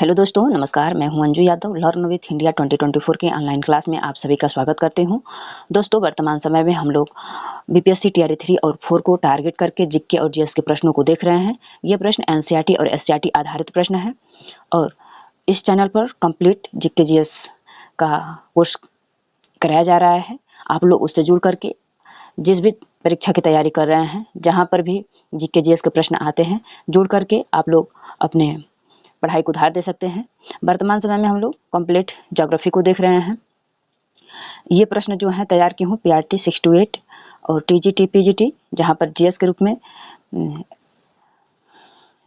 Hello दोस्तों, नमस्कार। मैं हूं Anju Yadav. Learn with India 2024 की ऑनलाइन क्लास में आप सभी का स्वागत करती हूं। दोस्तों, वर्तमान समय में हम लोग बीपीएससी टीआरई 3 और 4 को टारगेट करके जीके और जीएस के प्रश्नों को देख रहे हैं। ये प्रश्न एनसीईआरटी और एससीईआरटी आधारित प्रश्न है और इस चैनल पर कंप्लीट जीके जीएस का कोर्स कराया जा रहा है। आप लोग उससे जुड़ करके जिस भी परीक्षा की तैयारी कर रहे हैं, जहाँ पर भी जीके जीएस के प्रश्न आते हैं, जुड़ करके आप लोग अपने पढ़ाई को उधार दे सकते हैं। वर्तमान समय में हम लोग कंप्लीट ज्योग्राफी को देख रहे हैं। ये प्रश्न जो है तैयार की हूँ पीआरटी 6 to 8 और टीजीटी पीजीटी, जहाँ पर जीएस के रूप में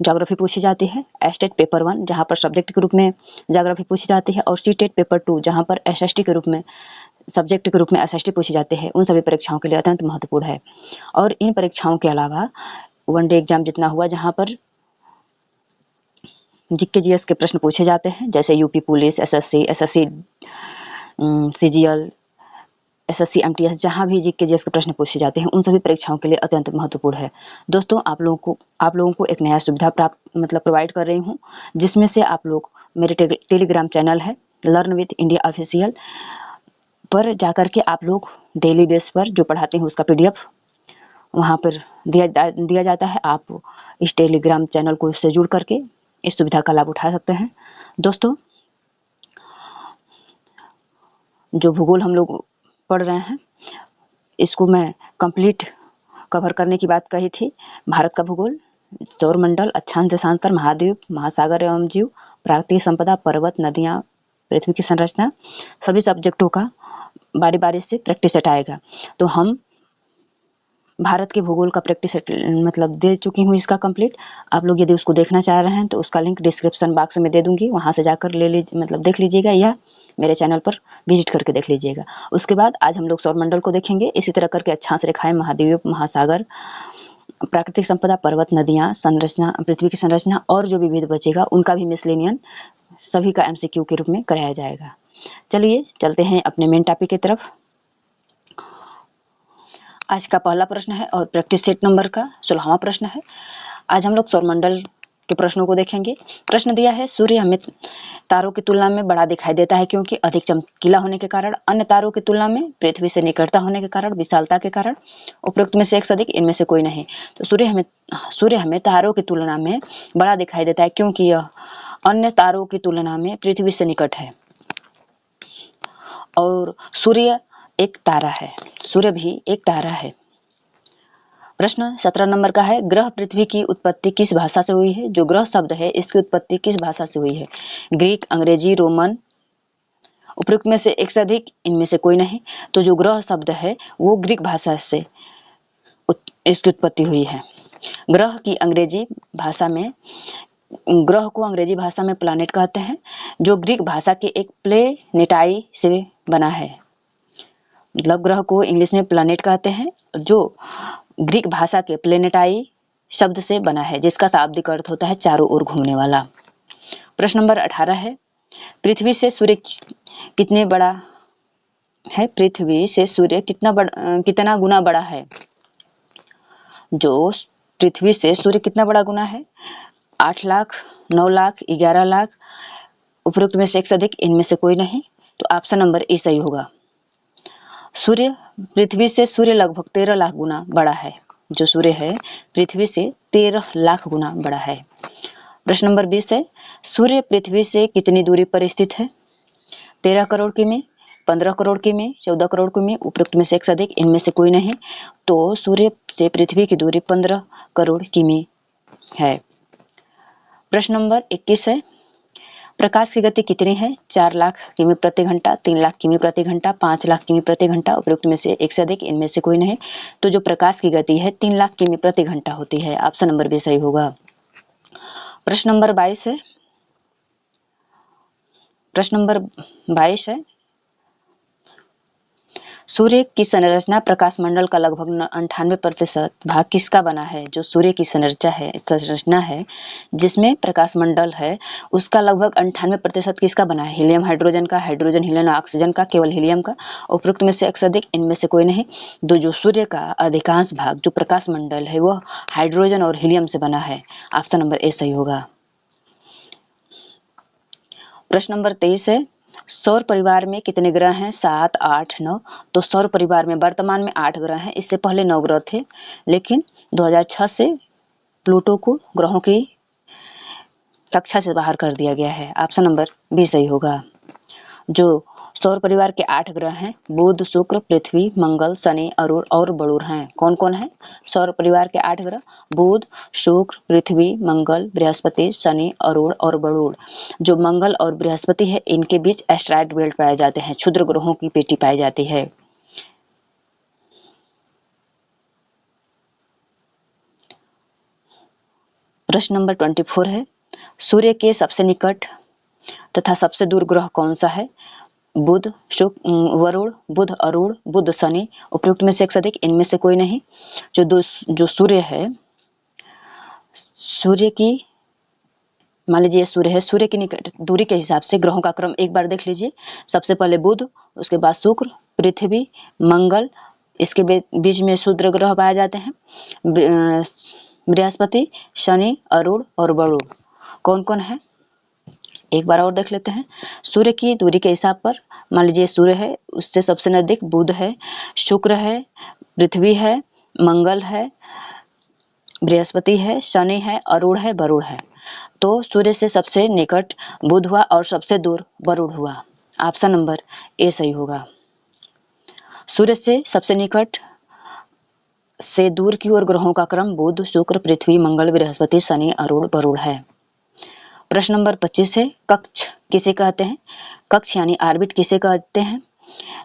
ज्योग्राफी पूछी जाती है। एस्टेट पेपर 1 जहाँ पर सब्जेक्ट के रूप में ज्योग्राफी पूछी जाती है और सीटेट पेपर 2 जहाँ पर एसएसटी के रूप में सब्जेक्ट के रूप में एसएसटी पूछी जाती है। उन सभी परीक्षाओं के लिए अत्यंत महत्वपूर्ण है। और इन परीक्षाओं के अलावा वनडे एग्जाम जितना हुआ, जहाँ पर जीके जीएस के प्रश्न पूछे जाते हैं, जैसे UP police, SSC CGL, SSC MTS, जहाँ भी जीके जीएस के प्रश्न पूछे जाते हैं, उन सभी परीक्षाओं के लिए अत्यंत महत्वपूर्ण है। दोस्तों, आप लोगों को एक नया सुविधा प्रोवाइड कर रही हूँ, जिसमें से आप लोग मेरे टेलीग्राम चैनल है लर्न विथ इंडिया ऑफिशियल पर जाकर के आप लोग डेली बेस पर जो पढ़ाते हैं उसका पीडीएफ वहाँ पर दिया जाता है। आप इस टेलीग्राम चैनल को इससे जुड़ करके इस सुविधा का लाभ उठा सकते हैं। दोस्तों, जो भूगोल हम लोग पढ़ रहे हैं, इसको मैं कंप्लीट कवर करने की बात कही थी। भारत का भूगोल, सौरमंडल, अक्षांश देशांतर, महाद्वीप, महासागर एवं जीव, प्राकृतिक संपदा, पर्वत, नदियाँ, पृथ्वी की संरचना, सभी सब्जेक्टों का बारी बारी से प्रैक्टिस सेट आएगा। तो हम भारत के भूगोल का प्रैक्टिस सेट दे चुकी हूँ इसका कंप्लीट। आप लोग यदि उसको देखना चाह रहे हैं तो उसका लिंक डिस्क्रिप्शन बॉक्स में दे दूंगी, वहाँ से जाकर देख लीजिएगा या मेरे चैनल पर विजिट करके देख लीजिएगा। उसके बाद आज हम लोग सौरमंडल को देखेंगे। इसी तरह करके अक्षांश रेखाएं, महाद्वीप, महासागर, प्राकृतिक संपदा, पर्वत, नदियाँ, संरचना, पृथ्वी की संरचना और जो विविध बचेगा उनका भी मिसलेनियन सभी का एमसीक्यू के रूप में कराया जाएगा। चलिए चलते हैं अपने मेन टॉपिक की तरफ। आज का पहला प्रश्न है और प्रैक्टिस सेट नंबर का 16वां प्रश्न है। आज हम लोग सौरमंडल के प्रश्नों को देखेंगे। प्रश्न दिया है, सूर्य हमें तारों की तुलना में बड़ा दिखाई देता है क्योंकि अधिक चमकीला होने के कारण, अन्य तारों की तुलना में पृथ्वी से निकटता होने के कारण, विशालता के कारण, उपरोक्त में से एक से अधिक, इनमें से कोई नहीं। तो सूर्य हमें तारों की तुलना में बड़ा दिखाई देता है क्योंकि यह अन्य तारों की तुलना में पृथ्वी से निकट है और सूर्य एक तारा है। सूर्य भी एक तारा है। प्रश्न 17 नंबर का है, ग्रह पृथ्वी की उत्पत्ति किस भाषा से हुई है? जो ग्रह शब्द है इसकी उत्पत्ति किस भाषा से हुई है? ग्रीक, अंग्रेजी, रोमन, उपरोक्त में से एक से अधिक, इनमें से कोई नहीं। तो जो ग्रह शब्द है वो ग्रीक भाषा से इसकी उत्पत्ति हुई है। ग्रह की अंग्रेजी भाषा में, ग्रह को अंग्रेजी भाषा में प्लैनेट कहते हैं, जो ग्रीक भाषा के एक प्लेनेटाई से बना है। ग्रह को इंग्लिश में प्लैनेट कहते हैं, जो ग्रीक भाषा के प्लेनेटाई शब्द से बना है, जिसका शाब्दिक अर्थ होता है चारों ओर घूमने वाला। प्रश्न नंबर 18 है, पृथ्वी से सूर्य कितने बड़ा है? पृथ्वी से सूर्य कितना गुना बड़ा है? जो पृथ्वी से सूर्य कितना बड़ा गुना है? 8 लाख, 9 लाख, 11 लाख, उपरोक्त में से एक से अधिक, इनमें से कोई नहीं। तो ऑप्शन नंबर ए सही होगा। पृथ्वी से सूर्य लगभग 13 लाख गुना बड़ा है। जो सूर्य है पृथ्वी से 13 लाख गुना बड़ा है। प्रश्न नंबर 20 है, सूर्य पृथ्वी से कितनी दूरी पर स्थित है? 13 करोड़ किमी, 15 करोड़ किमी, 14 करोड़ किमी, उपरोक्त में से एक से अधिक, इनमें से कोई नहीं। तो सूर्य से पृथ्वी की दूरी 15 करोड़ किमी है। प्रश्न नंबर 21 है, प्रकाश की गति कितनी है? 4 लाख किमी प्रति घंटा, 3 लाख किमी प्रति घंटा, 5 लाख किमी प्रति घंटा, उपरोक्त में से एक से अधिक, इनमें से कोई नहीं। तो जो प्रकाश की गति है 3 लाख किमी प्रति घंटा होती है। ऑप्शन नंबर बी सही होगा। प्रश्न नंबर 22 है, प्रश्न नंबर 22 है, सूर्य की संरचना प्रकाश मंडल का लगभग 98% भाग किसका बना है? जो सूर्य की संरचना है जिसमें प्रकाश मंडल है, उसका लगभग 98% किसका बना है? हीलियम हाइड्रोजन का, हाइड्रोजन हीलियम ऑक्सीजन का, केवल हीलियम का, उपरोक्त में से एक से अधिक, इनमें से कोई नहीं। जो सूर्य का अधिकांश भाग जो प्रकाश मंडल है वह हाइड्रोजन और हीलियम से बना है। ऑप्शन नंबर ए सही होगा। प्रश्न नंबर 23 है, सौर परिवार में कितने ग्रह हैं? 7, 8, 9। तो सौर परिवार में वर्तमान में 8 ग्रह हैं। इससे पहले 9 ग्रह थे, लेकिन 2006 से प्लूटो को ग्रहों की कक्षा से बाहर कर दिया गया है। ऑप्शन नंबर बी सही होगा। जो सौर परिवार के 8 ग्रह हैं, बुध, शुक्र, पृथ्वी, मंगल, शनि, अरुण और बरुण हैं। कौन कौन है सौर परिवार के 8 ग्रह? बुध, शुक्र, पृथ्वी, मंगल, बृहस्पति, शनि, अरुण और बरुण। जो मंगल और बृहस्पति है, इनके बीच एस्टेरॉयड बेल्ट पाए जाते हैं, क्षुद्र ग्रहों की पेटी पाई जाती है। प्रश्न नंबर 24 है, सूर्य के सबसे निकट तथा सबसे दूर ग्रह कौन सा है? बुध, शुक्र, वरुण, बुध, अरुण, बुध, शनि। उपयुक्त में से एक से अधिक, इनमें से कोई नहीं। जो सूर्य है, सूर्य की मान लीजिए सूर्य है, सूर्य की निकट दूरी के हिसाब से ग्रहों का क्रम एक बार देख लीजिए। सबसे पहले बुध, उसके बाद शुक्र, पृथ्वी, मंगल, इसके बीच में क्षुद्र ग्रह पाए जाते हैं, बृहस्पति, शनि, अरुण और वरुण। कौन कौन है एक बार और देख लेते हैं। सूर्य की दूरी के हिसाब पर मान लीजिए सूर्य है, उससे सबसे नजदीक बुध है, शुक्र है, पृथ्वी है, मंगल है, बृहस्पति है, शनि है, अरुण है, वरुण है। तो सूर्य से सबसे निकट बुध हुआ और सबसे दूर वरुण हुआ। ऑप्शन नंबर ए सही होगा। सूर्य से सबसे निकट से दूर की ओर ग्रहों का क्रम बुध, शुक्र, पृथ्वी, मंगल, बृहस्पति, शनि, अरुण, वरुण है। प्रश्न नंबर 25 है, कक्ष किसे कहते हैं? कक्ष यानी ऑर्बिट किसे कहते हैं?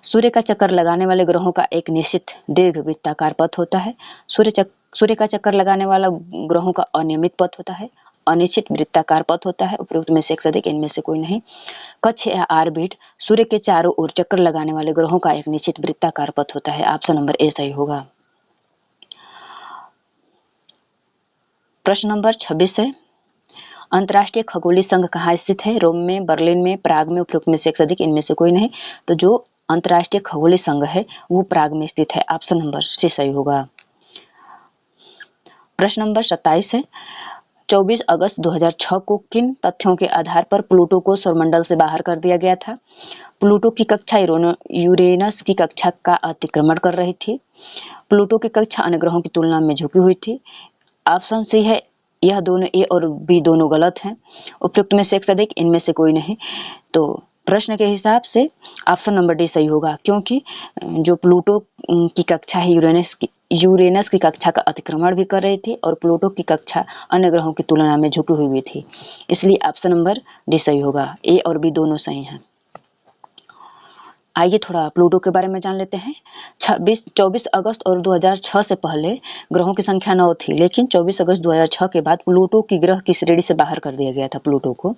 सूर्य का चक्कर लगाने वाले ग्रहों का एक निश्चित दीर्घ वृत्ताकार पथ होता है। सूर्य का चक्कर लगाने वाला ग्रहों का अनियमित पथ होता है, अनिश्चित वृत्ताकार पथ होता है। उपयुक्त में से एक से अधिक, इनमें से कोई नहीं। कक्ष या ऑर्बिट सूर्य के चारों ओर चक्कर लगाने वाले ग्रहों का एक निश्चित वृत्ताकार पथ होता है। ऑप्शन नंबर ए सही होगा। प्रश्न नंबर 26 है, अंतर्राष्ट्रीय खगोलीय संघ कहाँ स्थित है? रोम में, बर्लिन में, प्राग में। उपयुक्त में से एक से अधिक, इनमें से कोई नहीं। तो जो अंतर्राष्ट्रीय खगोलीय संघ है वो प्राग में स्थित है। ऑप्शन नंबर सी सही होगा। प्रश्न नंबर 27 है, 24 अगस्त 2006 को किन तथ्यों के आधार पर प्लूटो को सौरमंडल से बाहर कर दिया गया था? प्लूटो की कक्षा यूरेनस की कक्षा का अतिक्रमण कर रही थी। प्लूटो की कक्षा अन्य ग्रहों की तुलना में झुकी हुई थी। ऑप्शन सी है, यह दोनों ए और बी दोनों गलत हैं। उपयुक्त में से एक से अधिक, इनमें से कोई नहीं। तो प्रश्न के हिसाब से ऑप्शन नंबर डी सही होगा, क्योंकि जो प्लूटो की कक्षा है यूरेनस की कक्षा का अतिक्रमण भी कर रही थी और प्लूटो की कक्षा अन्य ग्रहों की तुलना में झुकी हुई थी। इसलिए ऑप्शन नंबर डी सही होगा। ए और बी दोनों सही हैं। आइए थोड़ा प्लूटो के बारे में जान लेते हैं। 24 अगस्त और 2006 से पहले ग्रहों की संख्या 9 थी, लेकिन 24 अगस्त 2006 के बाद प्लूटो की ग्रह की श्रेणी से बाहर कर दिया गया था प्लूटो को,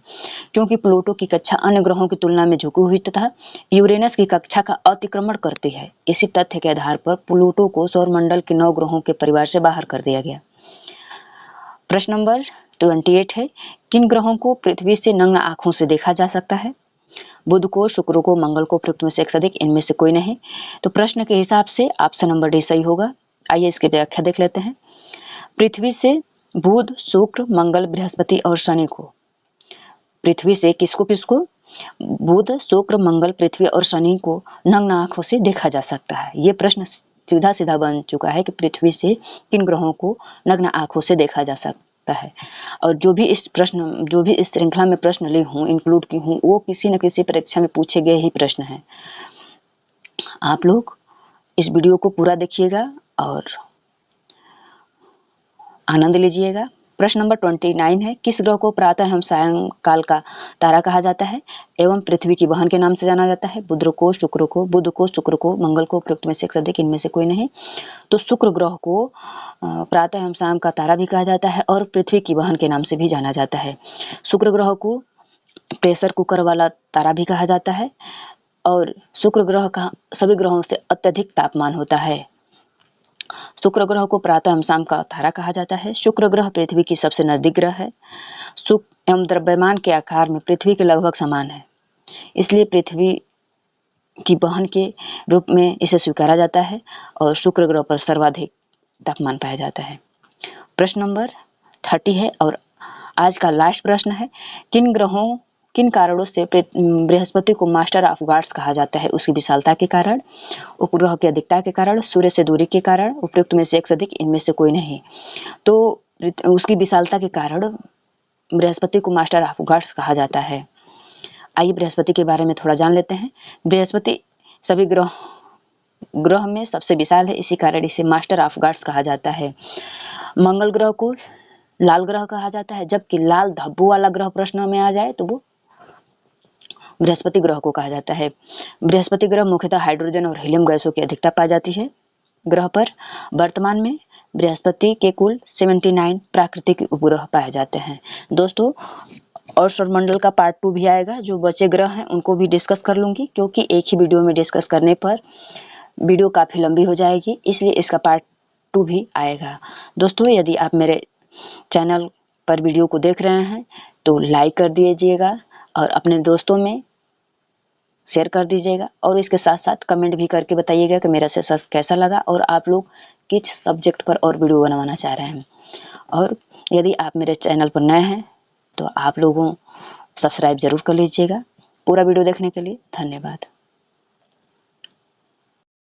क्योंकि प्लूटो की कक्षा अन्य ग्रहों की तुलना में झुकी हुई तथा यूरेनस की कक्षा का अतिक्रमण करती है। इसी तथ्य के आधार पर प्लूटो को सौरमंडल के 9 ग्रहों के परिवार से बाहर कर दिया गया। प्रश्न नंबर 28 है, किन ग्रहों को पृथ्वी से नग्न आंखों से देखा जा सकता है? बुध को, शुक्र को, मंगल को। उपयुक्त में से एक से अधिक, इनमें से कोई नहीं। तो प्रश्न के हिसाब से ऑप्शन नंबर डी सही होगा। आइए इसकी व्याख्या देख लेते हैं। पृथ्वी से बुध, शुक्र, मंगल, बृहस्पति और शनि को, पृथ्वी से किसको किसको? बुध, शुक्र, मंगल, पृथ्वी और शनि को नग्न आंखों से देखा जा सकता है। ये प्रश्न सीधा सीधा बन चुका है कि पृथ्वी से किन ग्रहों को नग्न आंखों से देखा जा सकता है। और जो भी इस श्रृंखला में प्रश्न ली हूँ, इंक्लूड की हूँ, वो किसी न किसी परीक्षा में पूछे गए ही प्रश्न हैं। आप लोग इस वीडियो को पूरा देखिएगा और आनंद लीजिएगा। प्रश्न नंबर 29 है, किस ग्रह को प्रातः एवं सायंकाल का तारा कहा जाता है एवं पृथ्वी की बहन के नाम से जाना जाता है? बुध को, शुक्र को, मंगल को। उपयुक्त में से एक से अधिक, इनमें से कोई नहीं। तो शुक्र ग्रह को प्रातः एवं शाम का तारा भी कहा जाता है और पृथ्वी की बहन के नाम से भी जाना जाता है। शुक्र ग्रह को प्रेशर कुकर वाला तारा भी कहा जाता है और शुक्र ग्रह का सभी ग्रहों से अत्यधिक तापमान होता है। शुक्र ग्रह को प्रातः एवं शाम का तारा कहा जाता है। शुक्र ग्रह पृथ्वी की सबसे नजदीक ग्रह है। शुक्र एवं द्रव्यमान के आकार में पृथ्वी के लगभग समान है, इसलिए पृथ्वी की बहन के रूप में इसे स्वीकारा जाता है और शुक्र ग्रह पर सर्वाधिक तापमान पाया जाता है। प्रश्न नंबर 30 है और आज का लास्ट प्रश्न है, किन ग्रहों किन कारणों से बृहस्पति को मास्टर ऑफ गॉड्स कहा जाता है? उसकी विशालता के कारण, उपग्रह की अधिकता के कारण, सूर्य से दूरी के कारण, उपयुक्त में से एक से अधिक, इनमें से कोई नहीं। तो उसकी विशालता के कारण बृहस्पति को मास्टर ऑफ गॉड्स कहा जाता है। आइए बृहस्पति के बारे में थोड़ा जान लेते हैं। बृहस्पति सभी ग्रह में सबसे विशाल है, इसी कारण इसे मास्टर ऑफ गॉड्स कहा जाता है। मंगल ग्रह को लाल ग्रह कहा जाता है, जबकि लाल धब्बों वाला ग्रह प्रश्न में आ जाए तो वो बृहस्पति ग्रह को कहा जाता है। बृहस्पति ग्रह मुख्यतः हाइड्रोजन और हीलियम गैसों की अधिकता पाई जाती है। ग्रह पर वर्तमान में बृहस्पति के कुल 79 प्राकृतिक उपग्रह पाए जाते हैं। दोस्तों, और सौरमंडल का पार्ट 2 भी आएगा। जो बचे ग्रह हैं उनको भी डिस्कस कर लूँगी, क्योंकि एक ही वीडियो में डिस्कस करने पर वीडियो काफ़ी लंबी हो जाएगी, इसलिए इसका पार्ट 2 भी आएगा। दोस्तों, यदि आप मेरे चैनल पर वीडियो को देख रहे हैं तो लाइक कर दीजिएगा और अपने दोस्तों में शेयर कर दीजिएगा, और इसके साथ साथ कमेंट भी करके बताइएगा कि मेरा सेशन कैसा लगा और आप लोग किस सब्जेक्ट पर और वीडियो बनवाना चाह रहे हैं। और यदि आप मेरे चैनल पर नए हैं तो आप लोगों सब्सक्राइब जरूर कर लीजिएगा। पूरा वीडियो देखने के लिए धन्यवाद।